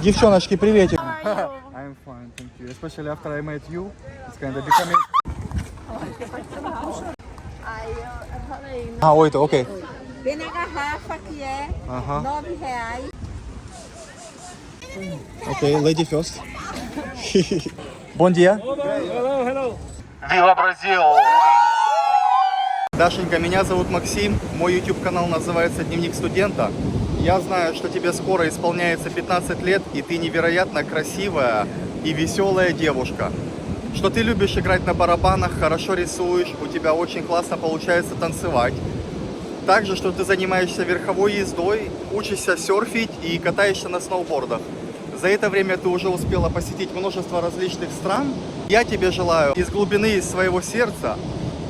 Девчоночки, приветик. I'm fine, thank you. Especially after I met you, it's kind of becoming... Ah, 8, ok. Vem na garrafa que é R$ 9. Ok, lady first. Bom dia. Hello. Viva Бразил! Дашенька, меня зовут Максим. Мой YouTube канал называется «Дневник студента». Я знаю, что тебе скоро исполняется 15 лет, и ты невероятно красивая и веселая девушка. Что ты любишь играть на барабанах, хорошо рисуешь, у тебя очень классно получается танцевать. Также, что ты занимаешься верховой ездой, учишься серфить и катаешься на сноубордах. За это время ты уже успела посетить множество различных стран. Я тебе желаю из глубины своего сердца,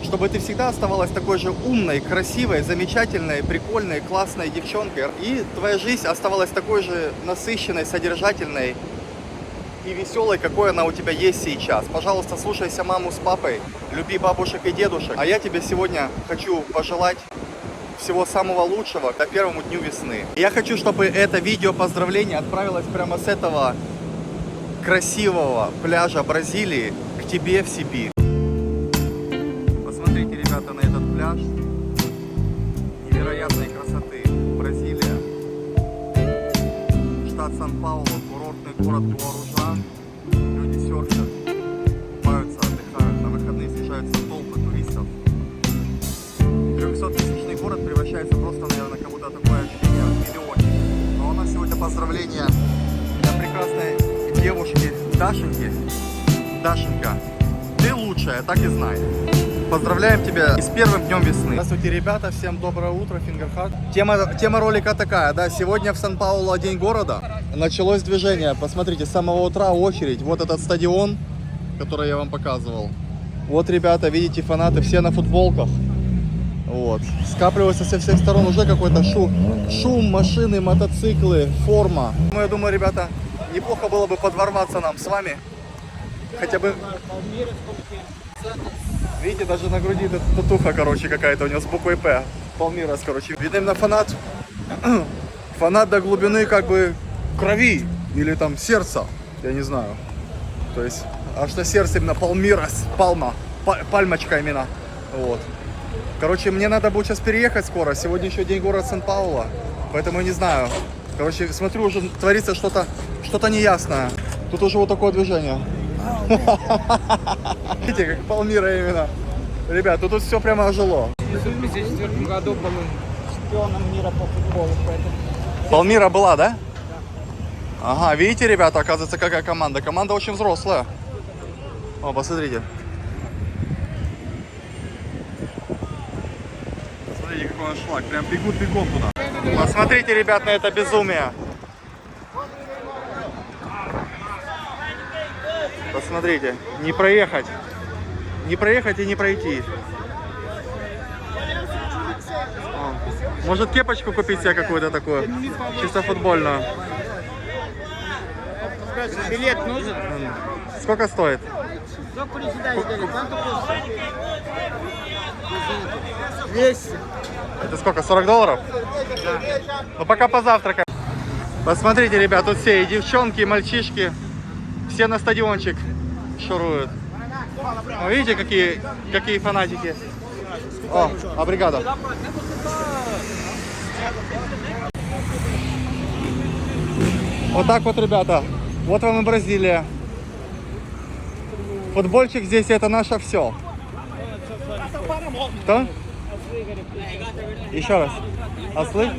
чтобы ты всегда оставалась такой же умной, красивой, замечательной, прикольной, классной девчонкой. И твоя жизнь оставалась такой же насыщенной, содержательной и веселой, какой она у тебя есть сейчас. Пожалуйста, слушайся маму с папой, люби бабушек и дедушек. А я тебе сегодня хочу пожелать всего самого лучшего к первому дню весны. Я хочу, чтобы это видео поздравления отправилось прямо с этого красивого пляжа Бразилии к тебе в Сибирь. Посмотрите, ребята, на этот пляж невероятной красоты. Бразилия. Штат Сан-Паулу, курортный город Гуаружа. Люди серфят, купаются, отдыхают. На выходные съезжаются толпы туристов. 300-тысячный город превращается просто, наверное, как будто такое ощущение миллионника. Но у нас сегодня поздравления для прекрасной девушки Дашеньки. Дашенька, ты лучшая, так и знай. Поздравляем тебя и с первым днем весны. Здравствуйте, ребята, всем доброе утро, Фингерхарт. Тема ролика такая, да, сегодня в Сан-Паулу день города. Началось движение, посмотрите, с самого утра очередь. Вот этот стадион, который я вам показывал. Вот, ребята, видите, фанаты все на футболках. Вот. Скапливается со всех сторон уже какой-то шум, машины, мотоциклы, форма. Ну, я думаю, ребята, неплохо было бы подворваться нам с вами. Хотя бы... Видите, даже на груди татуха, короче, какая-то у него с буквой П. Палмирас, короче. Видно, именно фанат. Фанат до глубины, как бы, крови. Или там сердца. Я не знаю. То есть, аж на сердце именно Палмирас. Пальмочка именно. Вот. Короче, мне надо будет сейчас переехать скоро. Сегодня еще день города Сан-Паулу. Поэтому не знаю. Короче, смотрю, уже творится что-то неясное. Тут уже вот такое движение. Видите, как Палмира именно. Ребят, тут все прямо ожило. В 2004 году был чемпионом мира по футболу. Палмира была, да? Ага, видите, ребята, оказывается, какая команда. Команда очень взрослая. О, посмотрите. Смотрите, какой он шлак. Прям бегут бегом туда. Посмотрите, ребят, на это безумие. Посмотрите, не проехать и не пройти. Может, кепочку купить себе какую-то такую, чисто футбольную. Билет нужен? Сколько стоит? 200. Это сколько, $40? Да. Ну пока позавтракаем. Посмотрите, ребят, тут все, и девчонки, и мальчишки, все на стадиончик шуруют. О, видите, какие фанатики? О, абригада. Вот так вот, ребята. Вот вам и Бразилия. Футбольчик здесь это наше все. Кто? Еще раз. Ослы?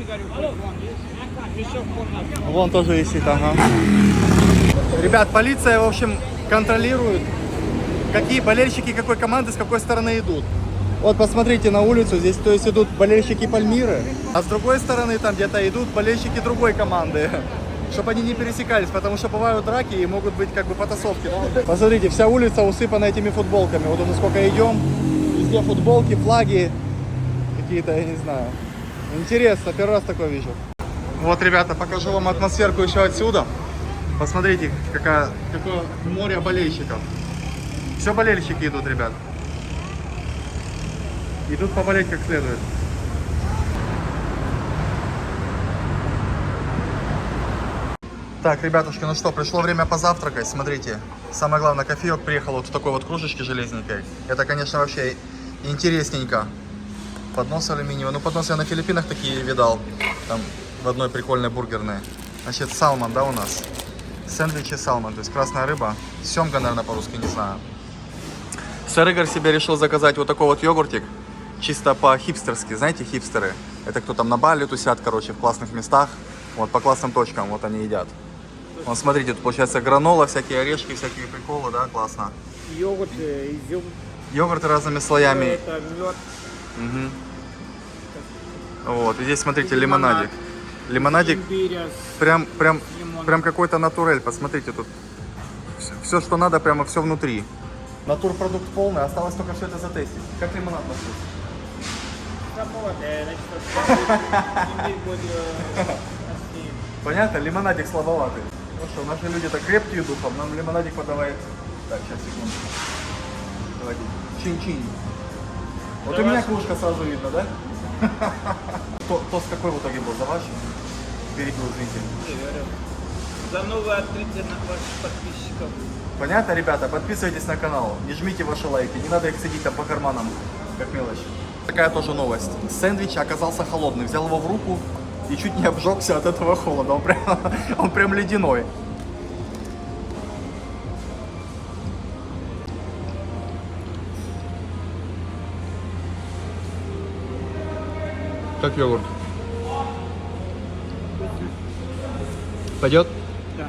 Вон тоже висит, ага. Ребят, полиция, в общем, контролирует, какие болельщики какой команды с какой стороны идут. Вот посмотрите на улицу, здесь то есть идут болельщики Пальмиры, а с другой стороны там где-то идут болельщики другой команды, чтобы они не пересекались, потому что бывают драки и могут быть как бы потасовки. Посмотрите, вся улица усыпана этими футболками. Вот мы сколько идем, везде футболки, флаги какие-то, я не знаю. Интересно, первый раз такое вижу. Вот, ребята, покажу вам атмосферку еще отсюда. Посмотрите, какое море болельщиков. Все болельщики идут, ребят. Идут поболеть как следует. Так, ребятушки, ну что, пришло время позавтракать. Смотрите, самое главное, кофеек приехал вот в такой вот кружечке железненькой. Это, конечно, вообще интересненько. Поднос алюминиевый. Ну, поднос я на Филиппинах такие видал. Там в одной прикольной бургерной. Значит, салмон, да, у нас? Сэндвичи салмон, то есть красная рыба. Семга, наверное, по-русски, не знаю. Сэр Игорь себе решил заказать вот такой вот йогуртик. Чисто по-хипстерски, знаете, хипстеры. Это кто там на Бали тусят, короче, в классных местах. Вот, по классным точкам, вот они едят. Вот, смотрите, тут получается гранола, всякие орешки, всякие приколы, да, классно. Йогурт, изюм. Йогурты разными слоями. Это мед. Угу. Вот, и здесь, смотрите, лимонадик. Лимонадик Имбиря прям лимоном. какой-то натурель, посмотрите, тут все, что надо, прямо все внутри. Натурпродукт полный, осталось только все это затестить. Как лимонад на вкус? Имбирь будет острее. Понятно, лимонадик слабоватый. Ну что, наши люди-то крепкие духом, нам лимонадик подавай. Так, сейчас, секунду. Давайте. Чин-чин. Вот у меня кружка сразу видно, да? Тост какой в итоге был? За ваш? Перебил, извините. За новое открытие на ваших подписчиков. Понятно, ребята? Подписывайтесь на канал и жмите ваши лайки. Не надо их сидеть там по карманам, как мелочь. Такая тоже новость. Сэндвич оказался холодный. Взял его в руку и чуть не обжегся от этого холода. Он прям ледяной. Как йогурт? Пойдет? Да.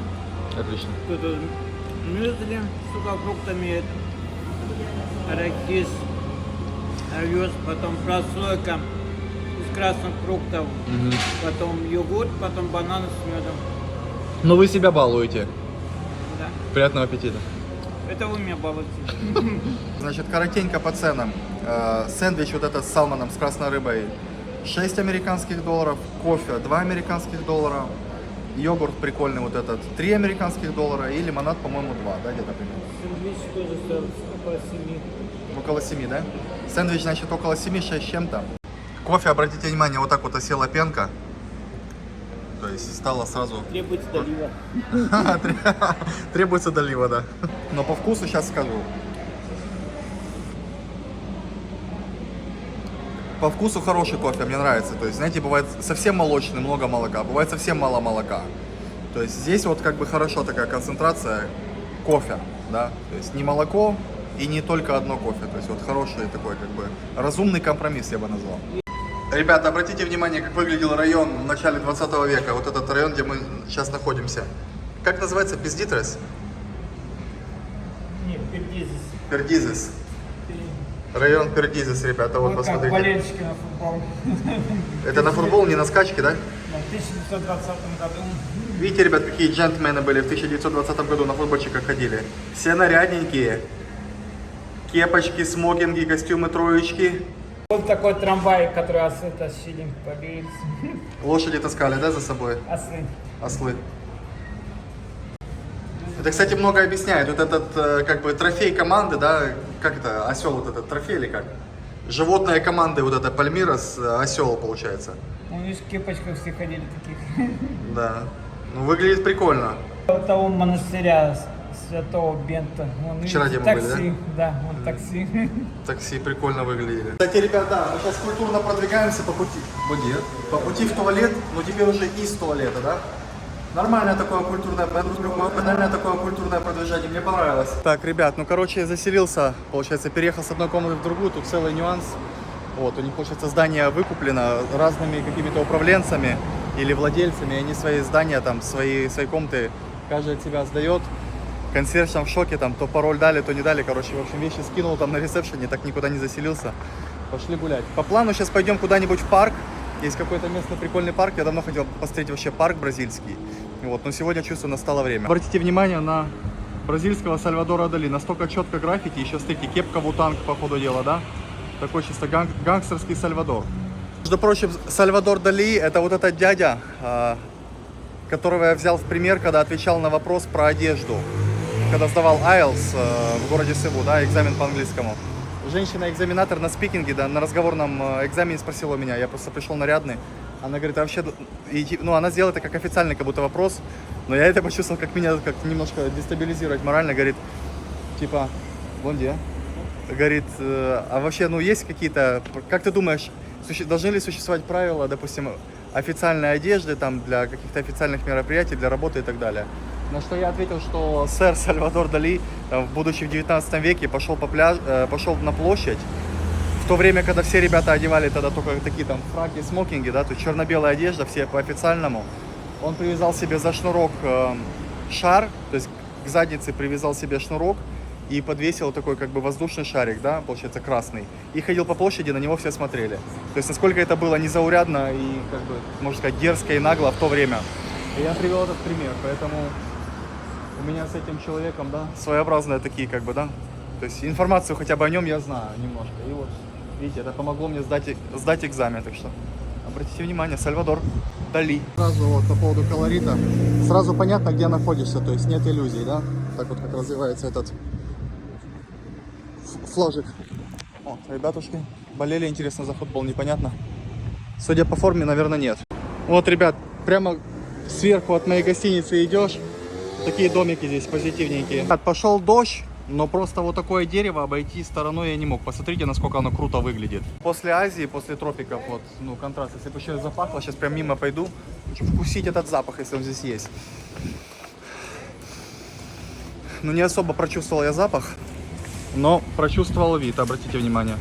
Отлично. Тут мюсли с сухофруктами, арахис, овес, потом прослойка из красных фруктов, потом йогурт, потом бананы с медом. Ну вы себя балуете. Да. Приятного аппетита. Это вы меня балуете. Значит, коротенько по ценам. Сэндвич вот этот с салмоном, с красной рыбой 6 американских долларов, кофе 2 американских доллара, йогурт прикольный вот этот 3 американских доллара и лимонад, по-моему, 2, да, где-то примерно. Сэндвич тоже стоит около 7. Около 7, да? Сэндвич, значит, около 7, 6 с чем-то. Кофе, обратите внимание, вот так вот осела пенка. То есть стало сразу... Требуется долива. Требуется долива, да. Но по вкусу сейчас скажу. По вкусу хороший кофе, мне нравится. То есть, знаете, бывает совсем молочный, много молока, бывает совсем мало молока. То есть здесь вот как бы хорошо такая концентрация кофе, да. То есть не молоко и не только одно кофе. То есть вот хороший такой как бы разумный компромисс, я бы назвал. Ребята, обратите внимание, как выглядел район в начале 20 века. Вот этот район, где мы сейчас находимся. Как называется? Пиздитрес? Нет, пердизис. Пердизис. Район Пердизис, ребята, вот Как посмотрите. болельщики на футбол. Это на футбол, не на скачки, да? В 1920 году. Видите, ребят, какие джентльмены были в 1920 году на футбольчиках ходили. Все нарядненькие. Кепочки, смокинги, костюмы, троечки. Вот такой трамвай, который осы тащили по рельсам. Лошади таскали, да, за собой? Осы. Ослы. Это, кстати, много объясняет. Вот этот, как бы, трофей команды, да, как это, осел вот этот, трофей или как? Животные команды, вот это Пальмирас, осел получается. У них в кепочках все ходили таких. Да. Ну, выглядит прикольно. У того монастыря святого Бента. Он Вчера видите, где мы были, такси, да? Он такси. Такси прикольно выглядели. Кстати, ребята, мы сейчас культурно продвигаемся по пути в туалет, но теперь уже из туалета, да? Нормальное такое культурное продвижение, мне понравилось. Так, ребят, ну короче, я заселился, получается, переехал с одной комнаты в другую, тут целый нюанс. Вот, у них, получается, здание выкуплено разными какими-то управленцами или владельцами, и они свои здания, там, свои комнаты, каждый от себя сдает. Консьерж там в шоке, там, то пароль дали, то не дали, короче, в общем, вещи скинул там на ресепшене, так никуда не заселился. Пошли гулять. По плану сейчас пойдем куда-нибудь в парк. Есть какой-то местный прикольный парк, я давно хотел посмотреть вообще парк бразильский. Вот, но сегодня, чувствую, настало время. Обратите внимание на бразильского Сальвадора Дали. Настолько четко граффити, еще, смотрите, кепка Вутанг, по ходу дела, да? Такой чисто гангстерский Сальвадор. Между прочим, Сальвадор Дали — это вот этот дядя, которого я взял в пример, когда отвечал на вопрос про одежду. Когда сдавал IELTS в городе Севу, да, экзамен по английскому. Женщина-экзаменатор на спикинге, да, на разговорном экзамене спросила меня, я просто пришел нарядный. Она говорит, а вообще, ну, она сделала это как официальный как будто вопрос, Но я это почувствовал, как меня как немножко дестабилизировать морально. Говорит, типа, вон где? Говорит, а вообще, ну есть какие-то, как ты думаешь, должны ли существовать правила, допустим, официальной одежды там для каких-то официальных мероприятий, для работы и так далее? На что я ответил, что сэр Сальвадор Дали, там, будучи в 19 веке, пошел на площадь, в то время, когда все ребята одевали тогда только такие там фраки, смокинги, да, то есть черно-белая одежда, все по-официальному. Он привязал себе за шнурок шар, то есть к заднице привязал себе шнурок и подвесил такой как бы воздушный шарик, да, получается красный. И ходил по площади, на него все смотрели. То есть насколько это было незаурядно и, как бы, можно сказать, дерзко и нагло в то время. И я привел этот пример, поэтому у меня с этим человеком, да, своеобразные такие, как бы, да. То есть информацию хотя бы о нем я знаю немножко. И вот, видите, это помогло мне сдать экзамен, так что обратите внимание, Сальвадор Дали. Сразу вот по поводу колорита, сразу понятно, где находишься, то есть нет иллюзий, да. Так вот как развивается этот фложик. О, ребятушки болели, интересно, за футбол, непонятно. Судя по форме, наверное, нет. Вот, ребят, прямо сверху от моей гостиницы идешь. Такие домики здесь позитивненькие. Пошел дождь, но просто вот такое дерево обойти стороной я не мог. Посмотрите, насколько оно круто выглядит. После Азии, после тропиков, вот, ну, контраст. Если бы еще запахло, сейчас прям мимо пойду. Хочу вкусить этот запах, если он здесь есть. Ну, не особо прочувствовал я запах, но прочувствовал вид, обратите внимание.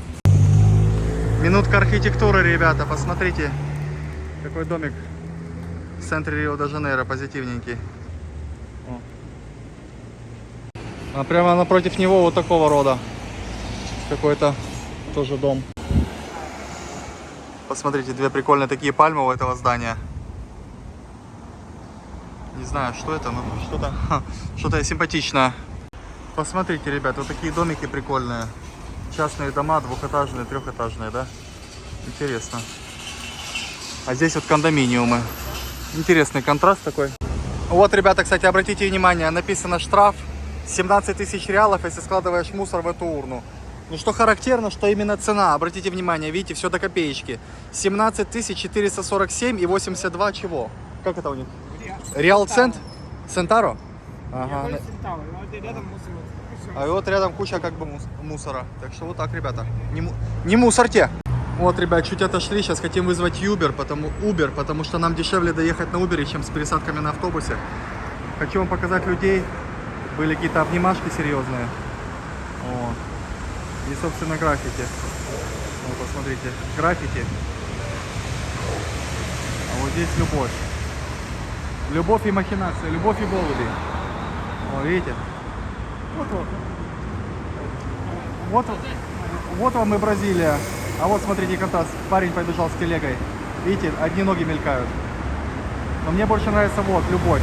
Минутка архитектуры, ребята, посмотрите. Какой домик в центре Рио-де-Жанейро, позитивненький. А прямо напротив него вот такого рода какой-то тоже дом. Посмотрите, две прикольные такие пальмы у этого здания. Не знаю, что это, но что-то симпатичное. Посмотрите, ребят, вот такие домики прикольные. Частные дома, двухэтажные, трехэтажные, да? Интересно. А здесь вот кондоминиумы. Интересный контраст такой. Вот, ребята, кстати, обратите внимание, написано штраф 17 тысяч реалов, если складываешь мусор в эту урну. Ну что характерно, что именно цена, обратите внимание, видите, все до копеечки. 17 447 и 82 чего? Как это у них? Реал цент? Центаро? Ага. А вот рядом куча как бы мусора. Так что вот так, ребята. Не мусорьте. Вот, ребят, чуть отошли. Сейчас хотим вызвать Uber, потому что нам дешевле доехать на Uber, чем с пересадками на автобусе. Хочу вам показать людей. Были какие-то обнимашки серьезные. Вот. И, собственно, граффити. Вот, посмотрите. Граффити. А вот здесь любовь. Любовь и махинация. Любовь и голуби. Вот, видите? Вот вам и Бразилия. А вот, смотрите, контраст. Парень побежал с телегой. Видите, одни ноги мелькают. Но мне больше нравится вот, любовь.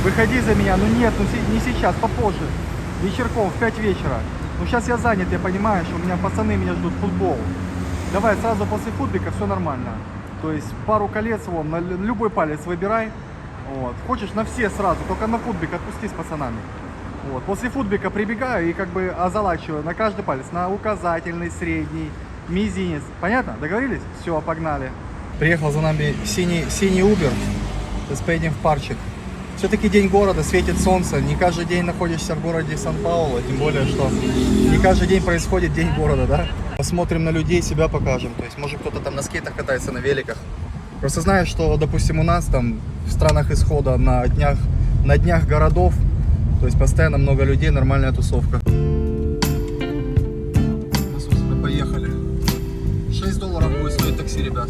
Выходи за меня. Ну нет, ну не сейчас, попозже. Вечерком, в 5 вечера. Ну сейчас я занят, я понимаю, что у меня пацаны меня ждут футбол. Давай сразу после футбика, все нормально. То есть пару колец, вон, на любой палец выбирай. Вот. Хочешь на все сразу, только на футбик отпусти с пацанами. Вот. После футбика прибегаю и как бы озолачиваю на каждый палец. На указательный, средний, мизинец. Понятно? Договорились? Все, погнали. Приехал за нами синий Uber. Сейчас поедем в парчик. Все-таки день города, светит солнце. Не каждый день находишься в городе Сан-Паулу. Тем более, что не каждый день происходит день города, да? Посмотрим на людей, себя покажем. То есть, может, кто-то там на скейтах катается, на великах. Просто знаю, что, допустим, у нас там в странах исхода на днях городов, то есть постоянно много людей, нормальная тусовка. Собственно, поехали. $6 будет стоить такси, ребят.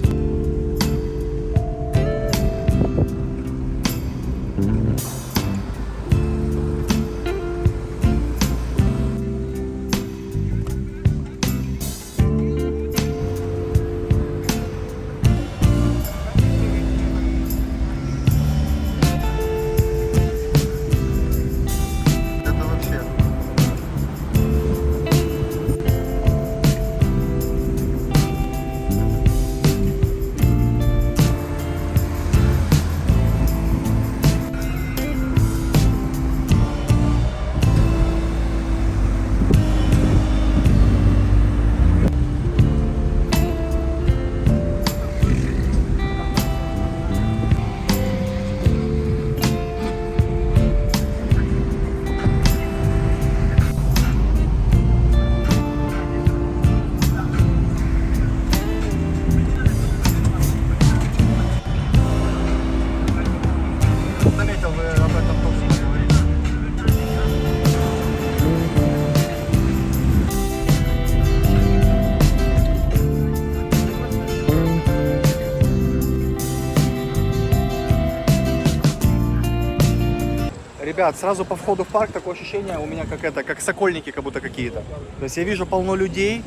Ребят, сразу по входу в парк такое ощущение у меня как сокольники как будто какие-то. То есть я вижу полно людей,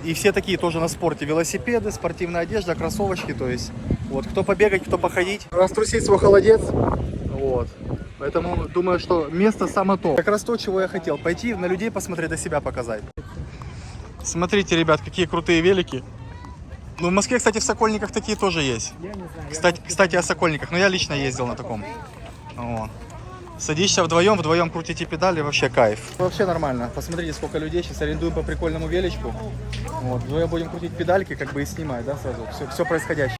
и все такие тоже на спорте. Велосипеды, спортивная одежда, кроссовочки, то есть вот кто побегать, кто походить. Раструсить свой холодец, вот. Поэтому думаю, что место само то. Как раз то, чего я хотел. Пойти на людей посмотреть, до себя показать. Смотрите, ребят, какие крутые велики. Ну, в Москве, кстати, в Сокольниках такие тоже есть. Кстати, о Сокольниках. Но я лично ездил на таком. Вот. Садишься вдвоем крутите педали, вообще кайф. Вообще нормально. Посмотрите, сколько людей. Сейчас арендуем по прикольному величку. Вот. Вдвоем будем крутить педальки, как бы и снимать, да, сразу. Все происходящее.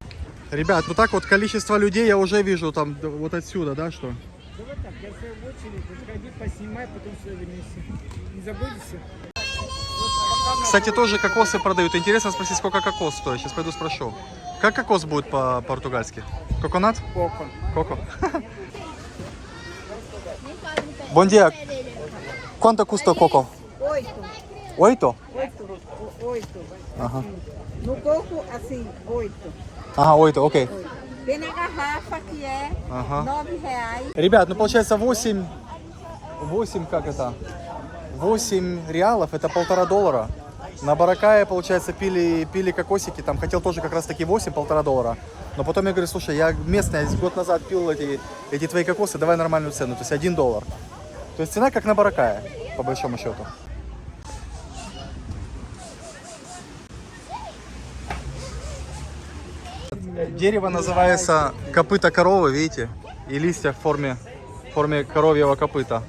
Ребят, ну так вот количество людей я уже вижу там вот отсюда, да, что? Давай так, я в очередь, заходи, поснимай, потом все вернешься. Не забудешься? Кстати, тоже кокосы продают. Интересно спросить, сколько кокос стоит. Сейчас пойду спрошу. Как кокос будет по-португальски? Коконат? Коко. Коко. Bom dia. Quanto custa o coco? 8. 8? 8. Ага. No coco, assim, 8. Ага, 8, окей. Tem na garrafa que é Ага. R$9. Ребят, ну получается 8, как это? 8 реалов, это $1,5. На Баракае, получается, пили кокосики, там хотел тоже как раз таки 8, $1,5. Но потом я говорю, слушай, я местный, я год назад пил эти твои кокосы, давай нормальную цену, то есть $1. То есть цена как на Баракае, по большому счету. Дерево называется копыта коровы, видите? И листья в форме коровьего копыта.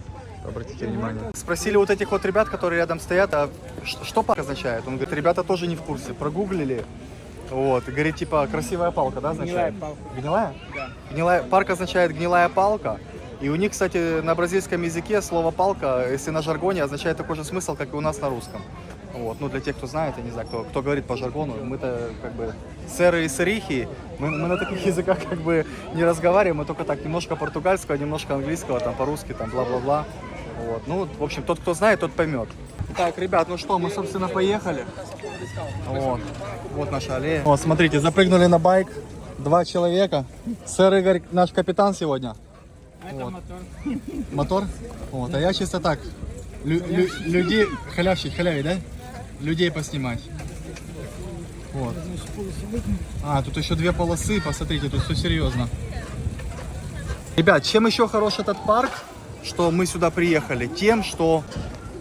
Обратите внимание. Спросили вот этих вот ребят, которые рядом стоят, а что палка означает? Он говорит, ребята тоже не в курсе. Прогуглили. Вот. И говорит, типа, красивая палка, да, означает? Гнилая палка. Гнилая? Да. Гнилая. Парк означает гнилая палка. И у них, кстати, на бразильском языке слово палка, если на жаргоне, означает такой же смысл, как и у нас на русском. Вот. Ну, для тех, кто знает, я не знаю, кто говорит по жаргону, мы-то как бы сэры и сэрихи, мы на таких языках как бы не разговариваем, мы только так немножко португальского, немножко английского, там по-русски, там бла-бла-бла. Вот. Ну, в общем, тот, кто знает, тот поймет. Так, ребят, ну что, мы, собственно, поехали. Вот наша аллея. Вот, смотрите, запрыгнули на байк 2 человека. Сэр Игорь, наш капитан сегодня. Это Вот. мотор. Мотор? Вот, а я чисто так, людей, халявить, да? Людей поснимать. Вот. А, тут еще 2 полосы, посмотрите, тут все серьезно. Ребят, чем еще хорош этот парк, что мы сюда приехали? Тем, что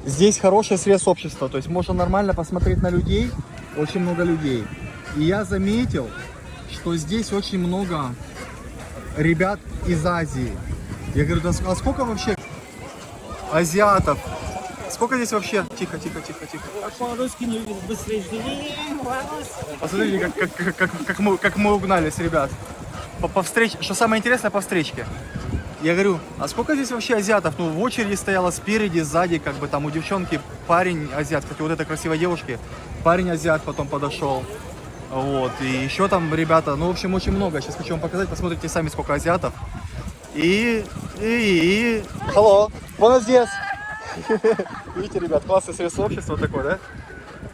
здесь хороший срез общества, то есть можно нормально посмотреть на людей, очень много людей. И я заметил, что здесь очень много ребят из Азии. Я говорю, да, а сколько вообще азиатов? Сколько здесь вообще? Тихо. По-русски не быстрее жди. Посмотрите, как мы угнались, ребят. По встрече, что самое интересное, по встречке. Я говорю, а сколько здесь вообще азиатов? Ну, в очереди стояла спереди, сзади, как бы там у девчонки парень азиат. Кстати, вот этой красивой девушки парень азиат потом подошел. Вот, и еще там ребята, ну, в общем, очень много. Сейчас хочу вам показать, посмотрите сами, сколько азиатов. Hello, buenos días. Видите, ребят, классный срез общества такой, да?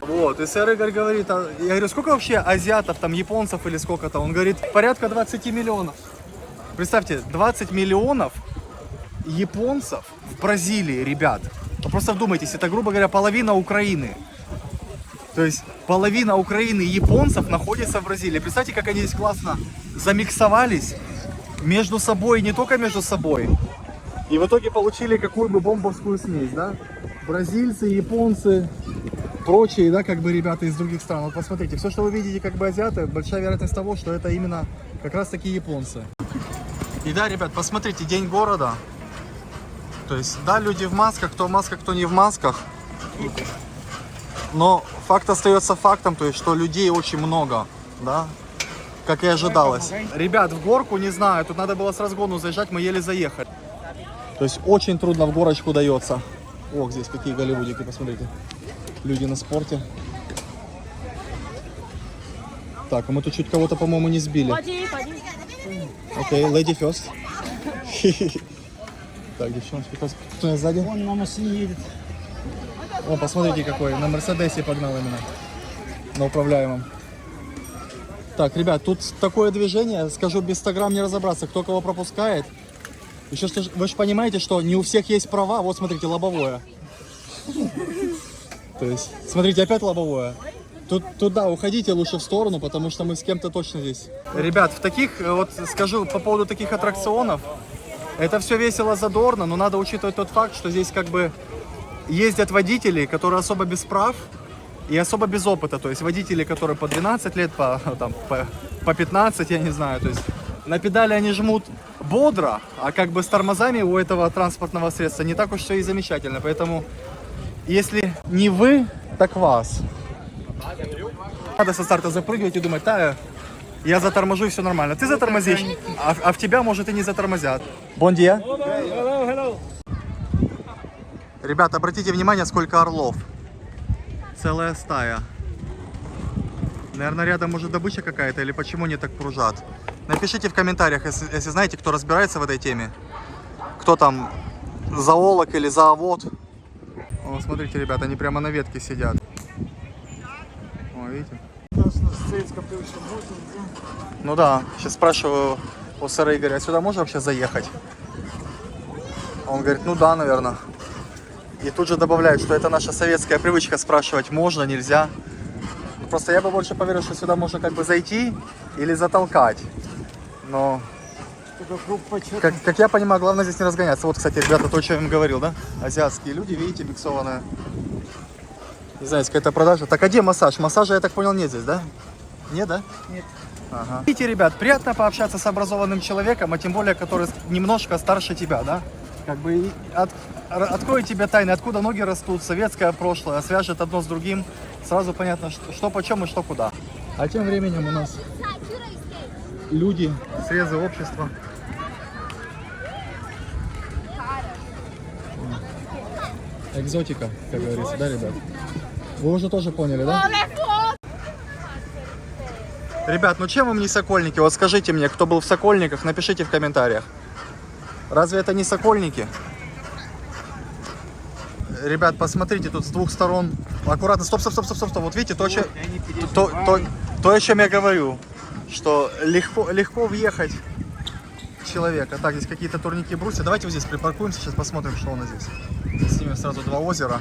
Вот, и сэр Игорь говорит, я говорю, сколько вообще азиатов, там, японцев или сколько-то? Он говорит, порядка 20 миллионов. Представьте, 20 миллионов японцев в Бразилии, ребят. Вы просто вдумайтесь, это, грубо говоря, половина Украины. То есть половина Украины японцев находится в Бразилии. Представьте, как они здесь классно замиксовались между собой, не только между собой. И в итоге получили какую бы бомбовскую смесь, да? Бразильцы, японцы, прочие, да, как бы ребята из других стран. Вот посмотрите, все, что вы видите, как бы азиаты, большая вероятность того, что это именно как раз таки японцы. И да, ребят, посмотрите, день города. То есть, да, люди в масках, кто в масках, кто не в масках. Но факт остается фактом, то есть, что людей очень много, да, как и ожидалось. Ребят, в горку, не знаю, тут надо было с разгону заезжать, мы еле заехали. То есть, очень трудно в горочку дается. Ох, здесь какие голливудики, посмотрите. Люди на спорте. Так, а мы тут чуть кого-то, по-моему, не сбили. Окей, lady first. Так, девчонки, кто сзади? Он на машине едет. О, посмотрите какой, на Мерседесе погнал именно. На управляемом. Так, ребят, тут такое движение, скажу, без 100 грамм не разобраться, кто кого пропускает. Еще что, вы же понимаете, что не у всех есть права. Вот смотрите, лобовое. То есть, смотрите, опять лобовое. Туда уходите лучше в сторону, потому что мы с кем-то точно здесь. Ребят, в таких, вот скажу по поводу таких аттракционов, это все весело, задорно, но надо учитывать тот факт, что здесь как бы ездят водители, которые особо без прав и особо без опыта. То есть водители, которые по 12 лет, по 15, я не знаю. То есть на педали они жмут бодро, а как бы с тормозами у этого транспортного средства не так уж все и замечательно. Поэтому если не вы, так вас. Надо со старта запрыгивать и думать, да, я заторможу и все нормально. Ты затормозишь, а в тебя, может, и не затормозят. Бон дия. Ребята, обратите внимание, сколько орлов. Целая стая. Наверное, рядом может добыча какая-то, или почему они так кружат. Напишите в комментариях, если знаете, кто разбирается в этой теме. Кто там, зоолог или зоовод. О, смотрите, ребята, они прямо на ветке сидят. О, видите? Ну да, сейчас спрашиваю у сэра Игоря, а сюда можно вообще заехать? Он говорит, ну да, наверное. И тут же добавляют, что это наша советская привычка спрашивать, можно, нельзя. Просто я бы больше поверил, что сюда можно как бы зайти или затолкать. Но, как я понимаю, главное здесь не разгоняться. Вот, кстати, ребята, то, что я им говорил, да? Азиатские люди, видите, миксованные. Не знаю, какая-то продажа. Так, а где массаж? Массажа, я так понял, нет здесь, да? Нет, да? Нет. Ага. Видите, ребят, приятно пообщаться с образованным человеком, а тем более, который немножко старше тебя, да? Как бы откроет тебе тайны, откуда ноги растут, советское прошлое, свяжет одно с другим. Сразу понятно, что почем и что куда. А тем временем у нас люди, срезы общества. Экзотика, как говорится, да, ребят? Вы уже тоже поняли, да? Ребят, ну чем вам не Сокольники? Вот скажите мне, кто был в Сокольниках, напишите в комментариях. Разве это не Сокольники? Ребят, посмотрите, тут с двух сторон. Аккуратно, стоп. Вот видите, то, о чем я говорю. Что легко въехать человека. Так, здесь какие-то турники, брусья. Давайте вот здесь припаркуемся, сейчас посмотрим, что у нас здесь. Снимем сразу два озера.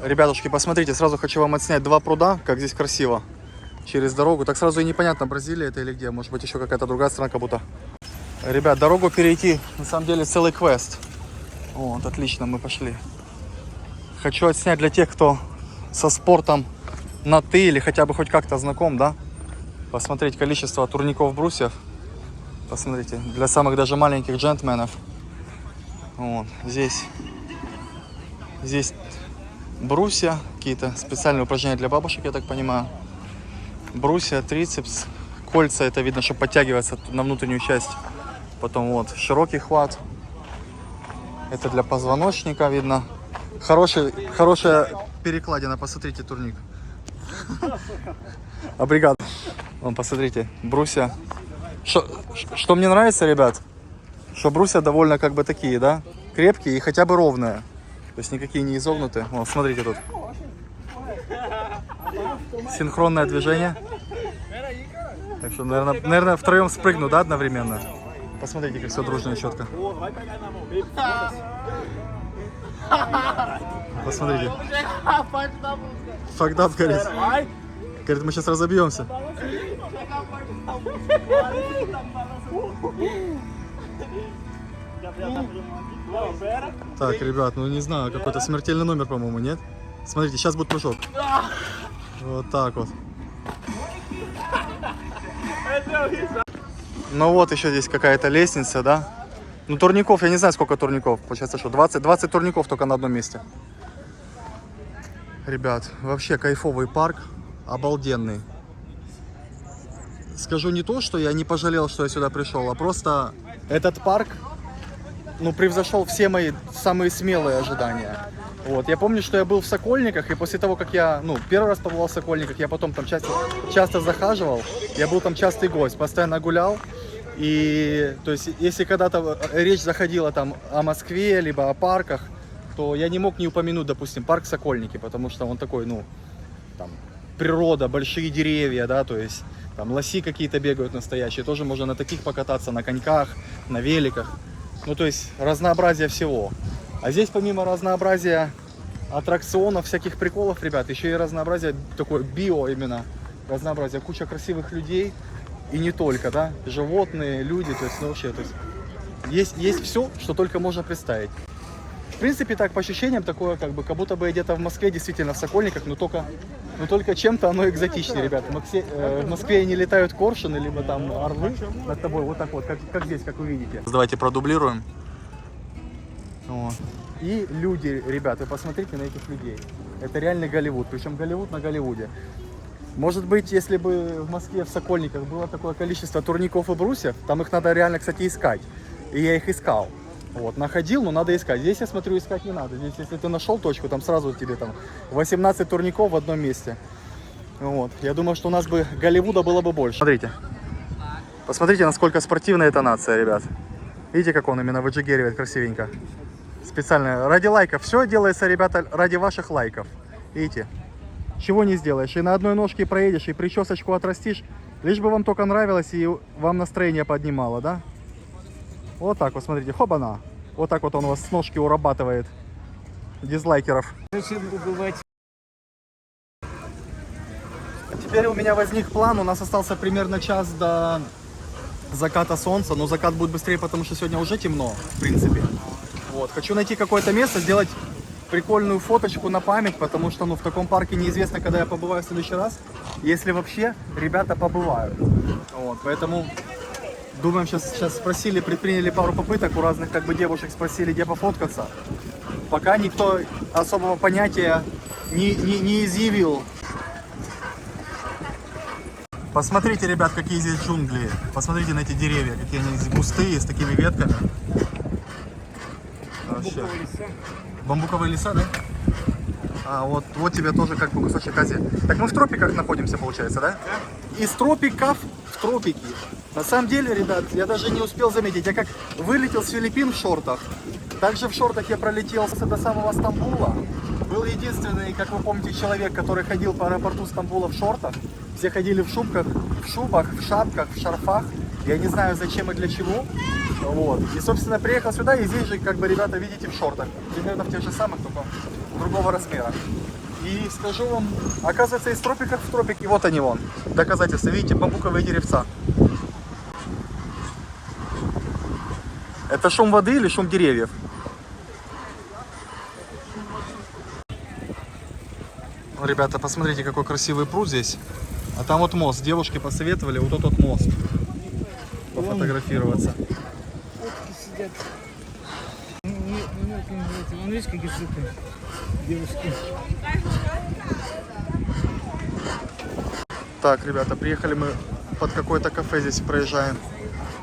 Ребятушки, посмотрите, сразу хочу вам отснять два пруда, как здесь красиво. Через дорогу. Так сразу и непонятно, Бразилия это или где. Может быть, еще какая-то другая страна, как будто. Ребят, дорогу перейти, на самом деле, целый квест. Вот, отлично, мы пошли. Хочу отснять для тех, кто со спортом на «ты» или хотя бы хоть как-то знаком, да? Посмотреть количество турников брусьев. Посмотрите, для самых даже маленьких джентльменов. Вот, здесь брусья, какие-то специальные упражнения для бабушек, я так понимаю. Брусья, трицепс, кольца, это видно, что подтягивается на внутреннюю часть. Потом вот широкий хват. Это для позвоночника видно. Хорошая перекладина, посмотрите, турник. Абригад. Вон, посмотрите, брусья. Что мне нравится, ребят, что брусья довольно как бы такие, да, крепкие и хотя бы ровные. То есть никакие не изогнутые. Вот, смотрите тут. Синхронное движение. Так что, наверное, втроем спрыгну, да, одновременно. Посмотрите, как все дружно и четко. Посмотрите. Факт ап, говорит. Говорит, мы сейчас разобьемся. Так, ребят, ну не знаю, какой-то смертельный номер, по-моему, нет? Смотрите, сейчас будет прыжок. Вот так вот. Ну вот еще здесь какая-то лестница, да? Ну турников, я не знаю, сколько турников. Получается, что 20 турников только на одном месте. Ребят, вообще кайфовый парк. Обалденный. Скажу не то, что я не пожалел, что я сюда пришел, а просто этот парк, ну, превзошел все мои самые смелые ожидания. Вот, я помню, что я был в Сокольниках, и после того, как я, ну, первый раз побывал в Сокольниках, я потом там часто захаживал, я был там частый гость, постоянно гулял. И, то есть, если когда-то речь заходила там о Москве, либо о парках, то я не мог не упомянуть, допустим, парк Сокольники, потому что он такой, ну, там, природа, большие деревья, да, то есть, там, лоси какие-то бегают настоящие, тоже можно на таких покататься, на коньках, на великах. Ну, то есть разнообразие всего. А здесь помимо разнообразия аттракционов, всяких приколов, ребят, еще и разнообразие такое био именно. Разнообразие, куча красивых людей. И не только, да, животные, люди, то есть, ну, вообще, то есть есть все, что только можно представить. В принципе, так, по ощущениям, такое, как будто бы где-то в Москве, действительно, в Сокольниках, но только чем-то оно экзотичнее, ребят. В Москве не летают коршуны, либо там орлы над тобой, вот так вот, как здесь, как вы видите. Давайте продублируем. Вот. И люди, ребята, посмотрите на этих людей. Это реальный Голливуд, причем Голливуд на Голливуде. Может быть, если бы в Москве, в Сокольниках было такое количество турников и брусьев, там их надо реально, кстати, искать. И я их искал. Вот, находил, но надо искать. Здесь, я смотрю, искать не надо. Здесь, если ты нашел точку, там сразу тебе там 18 турников в одном месте. Вот. Я думаю, что у нас бы Голливуда было бы больше. Смотрите. Посмотрите, насколько спортивная эта нация, ребят. Видите, как он именно выджигеривает красивенько. Специально. Ради лайков. Все делается, ребята, ради ваших лайков. Видите? Чего не сделаешь. И на одной ножке проедешь, и причесочку отрастишь. Лишь бы вам только нравилось, и вам настроение поднимало, да? Вот так вот, смотрите, хоба-на. Вот так вот он у вас с ножки урабатывает дизлайкеров. Зачем убивать? Теперь у меня возник план, у нас остался примерно час до заката солнца, но закат будет быстрее, потому что сегодня уже темно, в принципе. Вот. Хочу найти какое-то место, сделать прикольную фоточку на память, потому что, ну, в таком парке неизвестно, когда я побываю в следующий раз, если вообще ребята побывают. Вот. Поэтому думаем, сейчас спросили, предприняли пару попыток у разных как бы девушек, спросили, где пофоткаться. Пока никто особого понятия не изъявил. Посмотрите, ребят, какие здесь джунгли. Посмотрите на эти деревья, какие они густые, с такими ветками. Вообще. Бамбуковые леса, да? А, вот тебе тоже как бы кусочек Азии. Так мы в тропиках находимся, получается, да? Из тропиков в тропики. На самом деле, ребят, я даже не успел заметить. Я как вылетел с Филиппин в шортах. Также в шортах я пролетел до самого Стамбула. Был единственный, как вы помните, человек, который ходил по аэропорту Стамбула в шортах. Все ходили в шубах, в шапках, в шарфах. Я не знаю, зачем и для чего. Вот. И, собственно, приехал сюда, и здесь же, как бы, ребята, видите, в шортах. Примерно в тех же самых, только другого размера. И скажу вам, оказывается, из тропиков в тропики. Вот они вон. Доказательства. Видите, бамбуковые деревца. Это шум воды или шум деревьев? Ну, ребята, посмотрите, какой красивый пруд здесь. А там вот мост. Девушки посоветовали вот этот мост пофотографироваться. Утки сидят. Вон видишь, какие супы. Девушки. Так, ребята, приехали мы под какое-то кафе, здесь проезжаем.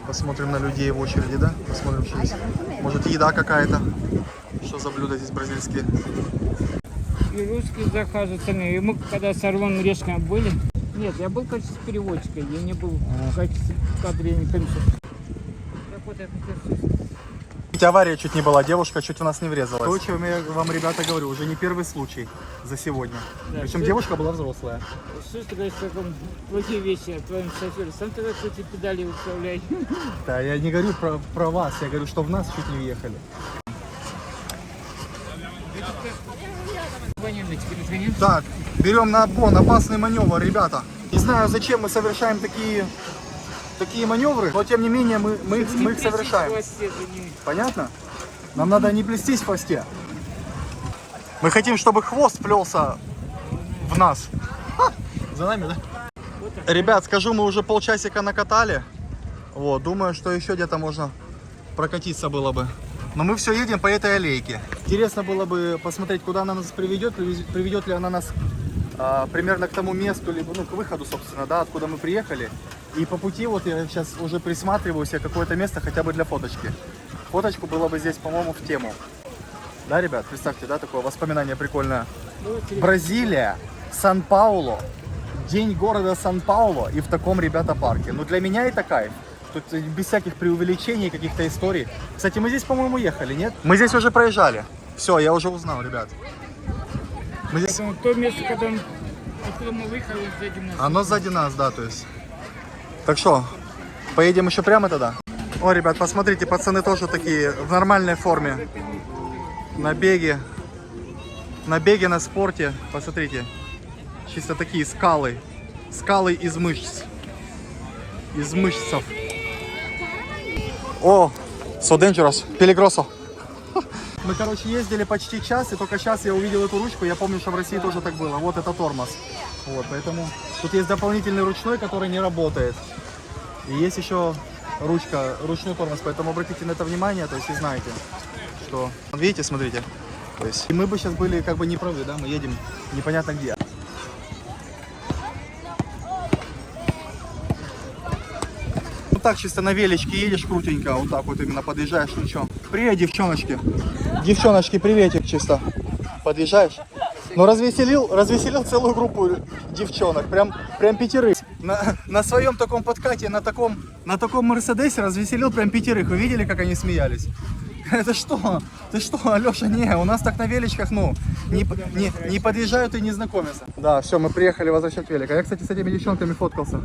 Посмотрим на людей в очереди, да? Посмотрим, что здесь. Может, еда какая-то. Что за блюда здесь бразильские? И русские заказы цены. И мы когда с Орлом Решкой были. Нет, я был в качестве переводчика, я не был в качестве кадра, я не помню. Авария чуть не была, девушка чуть в нас не врезалась. То, о чем я вам, ребята, говорю, уже не первый случай за сегодня. Да, причем девушка была взрослая. Что ты говоришь, что там плохие вещи о твоем шофере? Сам тогда эти педали управляй. Да, я не говорю про вас, я говорю, что в нас чуть не въехали. Так, берем на обгон, опасный маневр, ребята. Не знаю, зачем мы совершаем такие маневры, но тем не менее мы их совершаем. Понятно? Нам надо не плестись в хвосте. Мы хотим, чтобы хвост плелся в нас. За нами, да? Ребят, скажу, мы уже полчасика накатали. Вот, думаю, что еще где-то можно прокатиться было бы. Но мы все едем по этой аллейке. Интересно было бы посмотреть, куда она нас приведет. Приведет ли она нас примерно к тому месту, либо к выходу, собственно, да, откуда мы приехали. И по пути вот я сейчас уже присматриваю себе какое-то место хотя бы для фоточки. Фоточку было бы здесь, по-моему, в тему. Да, ребят, представьте, да, такое воспоминание прикольное. Бразилия, Сан-Паулу, день города Сан-Паулу и в таком, ребята, парке. Ну, для меня это кайф. Тут без всяких преувеличений, каких-то историй. Кстати, мы здесь, по-моему, ехали, нет? Мы здесь уже проезжали. Все, я уже узнал, ребят. Мы здесь... То место, откуда мы выехали, сзади нас. Оно сзади нас, да, то есть. Так что, поедем еще прямо тогда? О, ребят, посмотрите, пацаны тоже такие в нормальной форме. На беге. На беге, на спорте. Посмотрите. Чисто такие скалы. Скалы из мышц. Из мышцев. О, so dangerous. Peligroso. Мы, короче, ездили почти час, и только сейчас я увидел эту ручку. Я помню, что в России тоже так было. Вот это тормоз. Вот, поэтому тут есть дополнительный ручной, который не работает. И есть еще ручной тормоз, поэтому обратите на это внимание, то есть и знаете, что... Видите, смотрите. То есть, и мы бы сейчас были как бы не правы, да, мы едем непонятно где. Ну так, чисто на величке едешь крутенько, вот так вот именно подъезжаешь, ну что. Привет, девчоночки. Девчоночки, приветик чисто. Подъезжаешь. Ну развеселил целую группу девчонок, прям 5. На своем таком подкате, на таком Мерседесе развеселил прям 5. Вы видели, как они смеялись? Это что? Ты что, Алеша? Не, у нас так на величках, ну, не подъезжают и не знакомятся. Да, все, мы приехали возвращать велик. А я, кстати, с этими девчонками фоткался.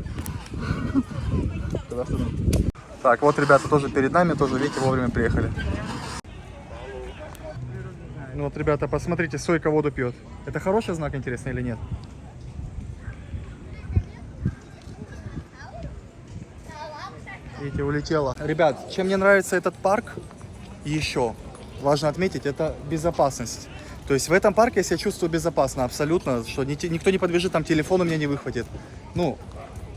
Так, вот ребята тоже перед нами, тоже, видите, вовремя приехали. Ну вот, ребята, посмотрите, Сойка воду пьет. Это хороший знак, интересно, или нет? Видите, улетела. Ребят, чем мне нравится этот парк, еще важно отметить, это безопасность. То есть в этом парке я себя чувствую безопасно, абсолютно, что никто не подбежит, там телефон у меня не выхватит. Ну,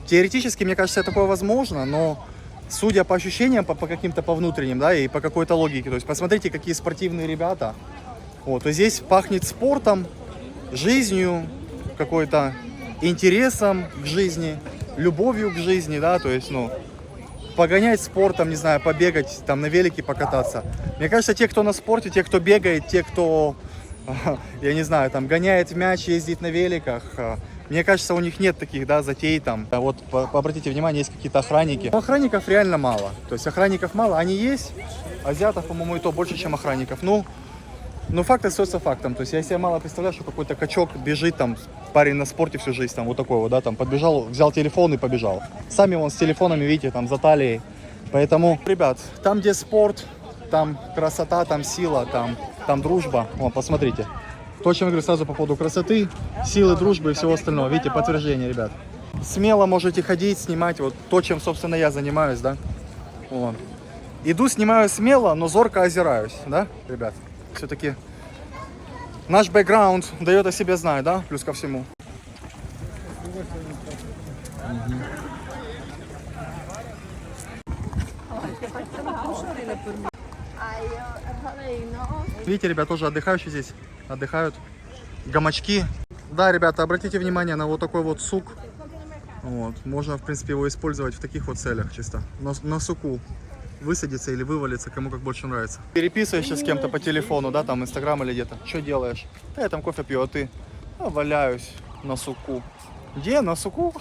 теоретически, мне кажется, такое возможно, но судя по ощущениям, по каким-то, по внутренним, да, и по какой-то логике, то есть посмотрите, какие спортивные ребята. Вот, то здесь пахнет спортом, жизнью, какой-то интересом к жизни, любовью к жизни, да, то есть, ну, погонять спортом, не знаю, побегать, там, на велике покататься. Мне кажется, те, кто на спорте, те, кто бегает, те, кто, я не знаю, там, гоняет мяч, ездит на великах, мне кажется, у них нет таких, да, затей там. Вот, обратите внимание, есть какие-то охранники. Но охранников реально мало, то есть охранников мало, они есть, азиатов, по-моему, и то больше, чем охранников. Ну, факт остается фактом. То есть я себе мало представляю, что какой-то качок бежит, там, парень на спорте всю жизнь, там, вот такой вот, да, там, подбежал, взял телефон и побежал. Сами вон с телефонами, видите, там, за талией. Поэтому, ребят, там, где спорт, там красота, там сила, там дружба. Вон, посмотрите. То, о чем я говорю сразу по поводу красоты, силы, дружбы и всего остального. Видите, подтверждение, ребят. Смело можете ходить, снимать, вот то, чем, собственно, я занимаюсь, да. Вон. Иду, снимаю смело, но зорко озираюсь, да, ребят. Все-таки наш бэкграунд дает о себе знать, да, плюс ко всему. Видите, ребят, тоже отдыхающие здесь, отдыхают, гамачки. Да, ребята, обратите внимание на вот такой вот сук. Вот. Можно, в принципе, его использовать в таких вот целях чисто, на суку. Высадиться или вывалиться, кому как больше нравится. Переписываешься с кем-то по телефону, да, там, Инстаграм или где-то. Что делаешь? Да, я там кофе пью, а ты? А, валяюсь на суку. Где? На суку?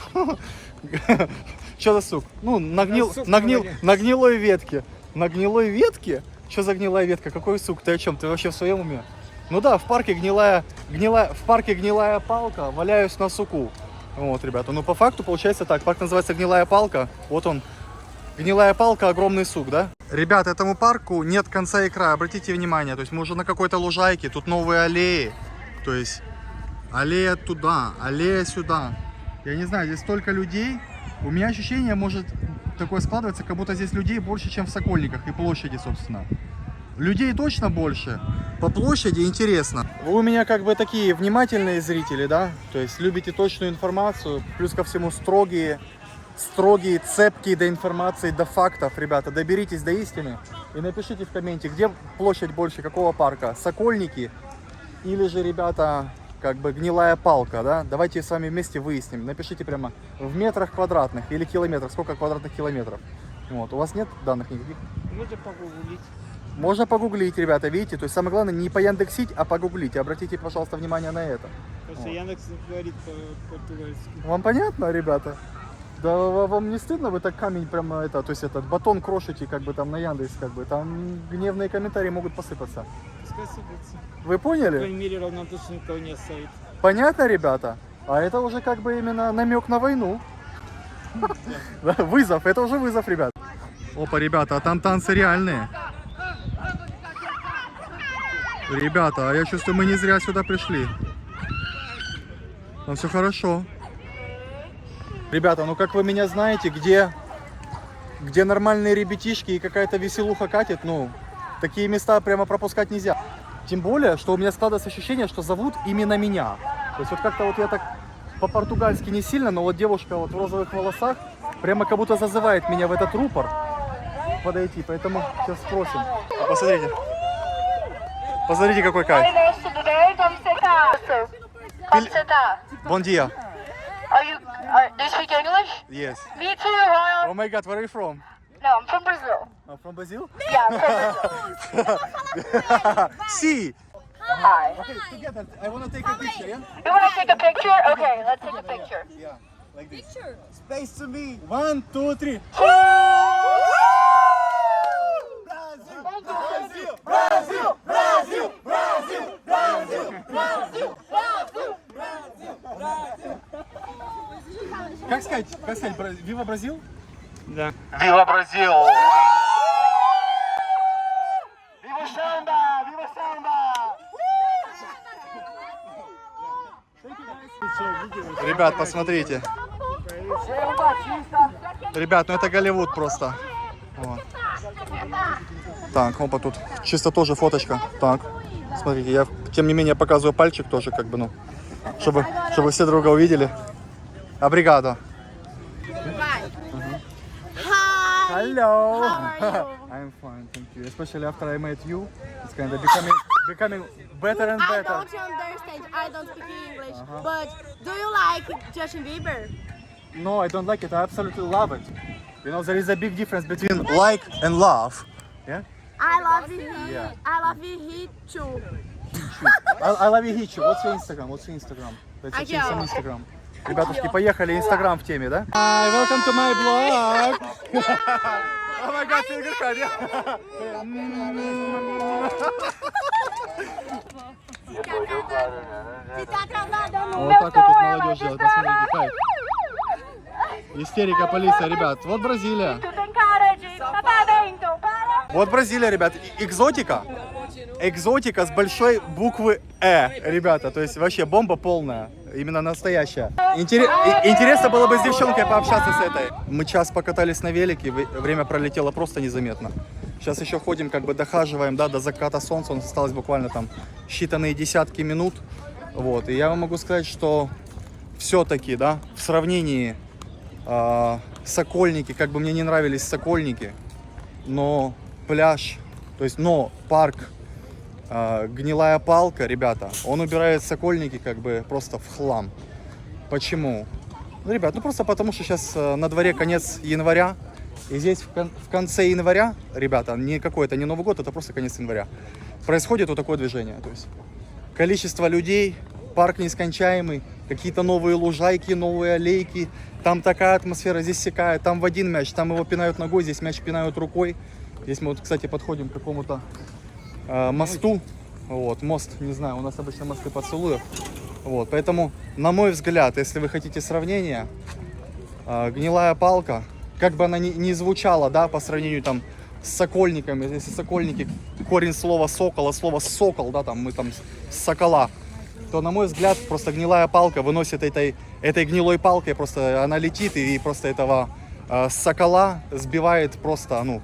Что за сук? Ну, на гнилой ветке. На гнилой ветке? Что за гнилая ветка? Какой сук? Ты о чем? Ты вообще в своем уме? Ну да, в парке гнилая палка, валяюсь на суку. Вот, ребята, ну по факту получается так. Парк называется «Гнилая палка». Вот он. Гнилая палка, огромный сук, да? Ребят, этому парку нет конца и края, обратите внимание. То есть мы уже на какой-то лужайке, тут новые аллеи. То есть аллея туда, аллея сюда. Я не знаю, здесь столько людей. У меня ощущение может такое складывается, как будто здесь людей больше, чем в Сокольниках и площади, собственно. Людей точно больше. По площади интересно. Вы у меня как бы такие внимательные зрители, да? То есть любите точную информацию, плюс ко всему строгие, цепкие до информации, до фактов, ребята, доберитесь до истины и напишите в комменте, где площадь больше, какого парка, Сокольники или же, ребята, как бы гнилая палка, да? Давайте с вами вместе выясним, напишите прямо в метрах квадратных или километрах, сколько квадратных километров. Вот, у вас нет данных никаких? Можно погуглить. Можно погуглить, ребята, видите, то есть самое главное не пояндексить, а погуглить, обратите, пожалуйста, внимание на это. Потому что Яндекс говорит по-турецки. Вам понятно, ребята? Да вам не стыдно, вы так камень прямо это, то есть этот батон крошите, как бы там на Яндекс, как бы там гневные комментарии могут посыпаться. Пускай сыпется. Вы По поняли? крайней мере, равнодушно никого не оставит. Понятно, ребята? А это уже как бы именно намек на войну. Да, вызов, это уже вызов, ребят. Опа, ребята, а там танцы реальные. Ребята, а я чувствую, мы не зря сюда пришли. Там все хорошо. Ребята, ну как вы меня знаете, где нормальные ребятишки и какая-то веселуха катит, ну, такие места прямо пропускать нельзя. Тем более, что у меня складывается ощущение, что зовут именно меня. То есть вот как-то вот я так по-португальски не сильно, но вот девушка вот в розовых волосах прямо как будто зазывает меня в этот рупор подойти, поэтому сейчас спросим. Посмотрите. Посмотрите, какой кайф. Bom dia. Do you speak English? Yes. Me too. Well, Oh my God, where are you from? no, I'm from Brazil. I'm from Brazil? Yeah, I'm from Brazil. See. Hi. Okay, together. I want to take a picture, yeah? You want to take a picture? Okay, let's take a picture. Yeah, like this. Space to me. 1, 2, 3. Brazil! Brazil! Brazil! Brazil! Brazil! Brazil! Brazil! Как сказать? Viva Brazil? Да. Viva Brazil! Viva Samba! Viva Samba! Ребят, посмотрите. Ребят, ну это Голливуд просто. Вот. Так, опа, тут чисто тоже фоточка. Так, смотрите, я тем не менее показываю пальчик тоже, как бы, ну, чтобы все друга увидели. Обригадо. Hello. How are you? I'm fine, thank you. Especially after I met you, it's kind of becoming better and I better. don't understand. I don't speak English. But do you like Justin Bieber? No, I don't like it. I absolutely love it. You know, there is a big difference between like and love. Yeah? I love him. Yeah. I love him too. I love you, Hichu. What's your Instagram? What's your Instagram? Let's check some Instagram. Ребятушки, поехали, Инстаграм в теме, да? Hi, welcome to my blog. Oh my God, ты говоришь, вот так вот тут молодежь делает, посмотрите, кайф. Истерика, полиция, ребят. Вот Бразилия. Tu tem cara de papadento. Para. Вот Бразилия, ребят. Экзотика. Экзотика с большой буквы Э, ребята. То есть вообще бомба полная. Именно настоящая. Интересно было бы с девчонкой пообщаться с этой. Мы час покатались на велике, время пролетело просто незаметно. Сейчас еще ходим, как бы дохаживаем, да, до заката солнца. Он осталось буквально там считанные десятки минут. Вот. И я вам могу сказать, что все-таки, да, в сравнении Сокольники, как бы мне не нравились Сокольники, но пляж, то есть, но парк Гнилая Палка, ребята, он убирает Сокольники как бы просто в хлам. Почему? Ну, ребят, ну просто потому, что сейчас на дворе конец января, и здесь в конце января, ребята, не какой-то, не Новый год, это просто конец января, происходит вот такое движение. То есть количество людей, парк нескончаемый, какие-то новые лужайки, новые аллейки, там такая атмосфера, здесь сякая, там в один мяч, там его пинают ногой, здесь мяч пинают рукой. Здесь мы вот, кстати, подходим к какому-то мосту, вот, мост, не знаю, у нас обычно мосты поцелуев, вот, поэтому, на мой взгляд, если вы хотите сравнения, Гнилая Палка, как бы она ни звучала, да, по сравнению там с Сокольниками, если Сокольники, корень слова сокола, слово сокол, да, там мы там с сокола, то, на мой взгляд, просто Гнилая Палка выносит этой гнилой палкой, просто она летит и просто этого сокола сбивает просто, ну,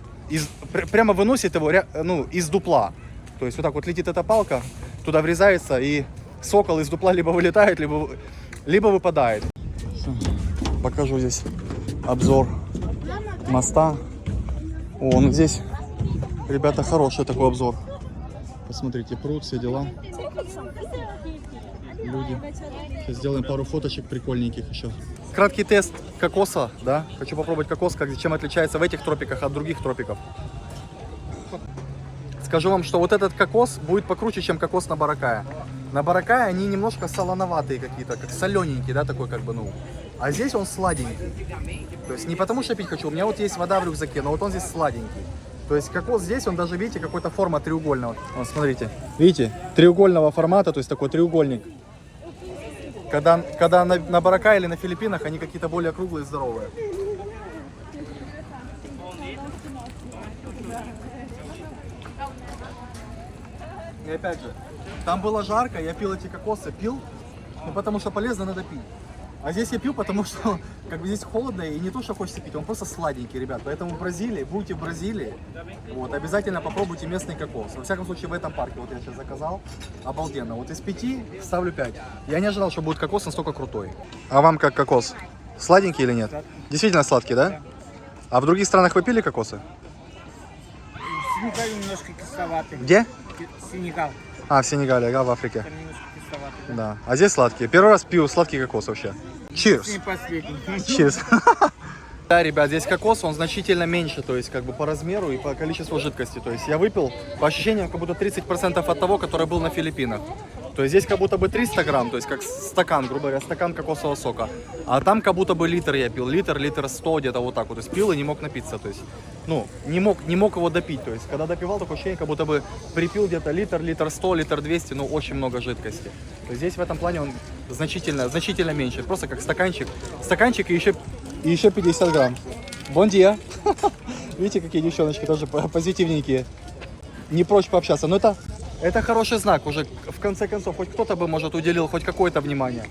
прямо выносит его, ну, из дупла. То есть вот так вот летит эта палка, туда врезается, и сокол из дупла либо вылетает, либо выпадает. Покажу здесь обзор моста. О, ну здесь, ребята, хороший такой обзор. Посмотрите, пруд, все дела. Люди. Сейчас сделаем пару фоточек прикольненьких еще. Краткий тест кокоса, да? Хочу попробовать кокос, чем отличается в этих тропиках от других тропиков. Скажу вам, что вот этот кокос будет покруче, чем кокос на Боракае. На Боракае они немножко солоноватые какие-то, как солененькие, да, такой как бы, ну. А здесь он сладенький. То есть не потому что пить хочу, у меня вот есть вода в рюкзаке, но вот он здесь сладенький. То есть кокос здесь, он даже, видите, какой-то форма треугольного. Вот, смотрите, видите, треугольного формата, то есть такой треугольник. Когда на Боракае или на Филиппинах они какие-то более круглые и здоровые. И опять же, там было жарко, я пил эти кокосы, ну потому что полезно, надо пить. А здесь я пью, потому что как бы здесь холодно и не то, что хочется пить, он просто сладенький, ребят. Поэтому в Бразилии, будете в Бразилии, вот, обязательно попробуйте местный кокос. Во всяком случае, в этом парке, вот я сейчас заказал, обалденно. Вот из 5 ставлю 5. Я не ожидал, что будет кокос настолько крутой. А вам как кокос? Сладенький или нет? Действительно сладкий, да? А в других странах вы пили кокосы? В Сенегале немножко кисловатый. Где? Сенегал. А, в Сенегале, ага, в Африке. Там немножко кисловатый. Да. А здесь сладкие. Первый раз пью сладкий кокос вообще. Не Cheers. последний. Cheers. Да, ребят, здесь кокос, он значительно меньше, то есть как бы по размеру и по количеству жидкости. То есть я выпил, по ощущениям, как будто 30% от того, который был на Филиппинах. То есть здесь как будто бы 300 грамм, то есть как стакан, грубо говоря, стакан кокосового сока. А там как будто бы литр я пил, литр 100 где-то вот так вот. То есть пил и не мог напиться, то есть, ну, не мог его допить. То есть когда допивал, такое ощущение, как будто бы припил где-то литр 100, литр 200, ну, очень много жидкости. То есть здесь в этом плане он значительно меньше. Просто как стаканчик и еще 50 грамм. Бон диа. Видите, какие девчоночки тоже позитивненькие. Не прочь пообщаться. Но это хороший знак уже. В конце концов, хоть кто-то бы, может, уделил хоть какое-то внимание.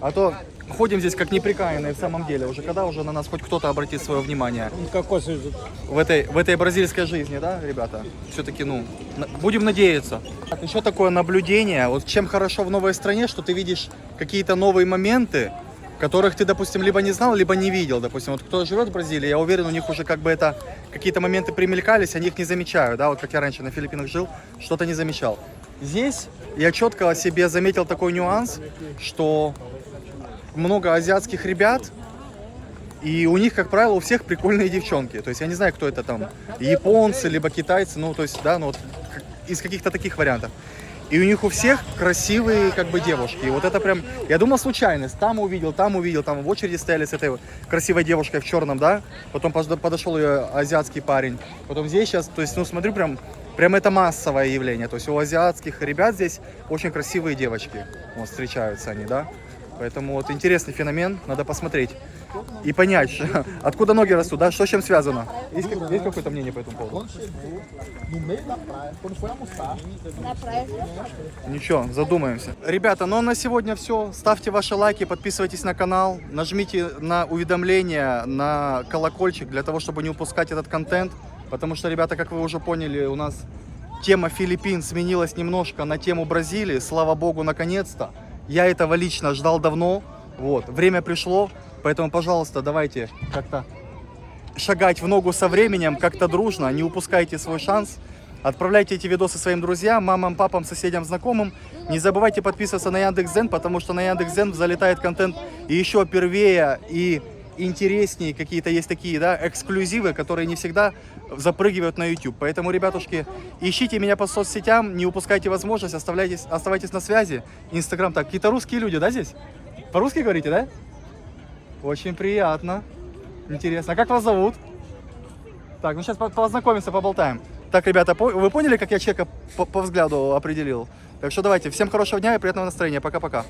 А то ходим здесь как неприкаянные в самом деле. Уже когда уже на нас хоть кто-то обратит свое внимание Кокосы в этой бразильской жизни, да, ребята? Все-таки, ну, будем надеяться. Так, еще такое наблюдение. Вот чем хорошо в новой стране, что ты видишь какие-то новые моменты, которых ты, допустим, либо не знал, либо не видел. Допустим, вот кто живет в Бразилии, я уверен, у них уже как бы это какие-то моменты примелькались, они их не замечают, да, вот как я раньше на Филиппинах жил, что-то не замечал. Здесь я четко себе заметил такой нюанс, что много азиатских ребят, и у них, как правило, у всех прикольные девчонки. То есть я не знаю, кто это там, японцы, либо китайцы, ну, то есть, да, ну, вот из каких-то таких вариантов. И у них у всех красивые как бы девушки. И вот это прям, я думал, случайность. Там увидел, там в очереди стояли с этой красивой девушкой в черном, да. Потом подошел ее азиатский парень. Потом здесь сейчас, то есть, ну смотрю, прям это массовое явление. То есть у азиатских ребят здесь очень красивые девочки. Вот встречаются они, да. Поэтому вот интересный феномен, надо посмотреть и понять, откуда ноги растут, да, что с чем связано. Есть какое-то мнение по этому поводу? Ничего, задумаемся. Ребята, ну а на сегодня все. Ставьте ваши лайки, подписывайтесь на канал, нажмите на уведомления, на колокольчик для того, чтобы не упускать этот контент. Потому что, ребята, как вы уже поняли, у нас тема Филиппин сменилась немножко на тему Бразилии. Слава богу, наконец-то. Я этого лично ждал давно. Вот, время пришло. Поэтому, пожалуйста, давайте как-то шагать в ногу со временем, как-то дружно, не упускайте свой шанс. Отправляйте эти видосы своим друзьям, мамам, папам, соседям, знакомым. Не забывайте подписываться на Яндекс.Дзен, потому что на Яндекс.Дзен залетает контент и еще первее и интереснее. Какие-то есть такие, да, эксклюзивы, которые не всегда запрыгивают на YouTube. Поэтому, ребятушки, ищите меня по соцсетям, не упускайте возможность, оставайтесь на связи. Инстаграм, так, какие-то русские люди, да, здесь? По-русски говорите, да? Очень приятно. Интересно. А как вас зовут? Так, ну сейчас познакомимся, поболтаем. Так, ребята, вы поняли, как я человека по взгляду определил? Так что давайте, всем хорошего дня и приятного настроения. Пока-пока.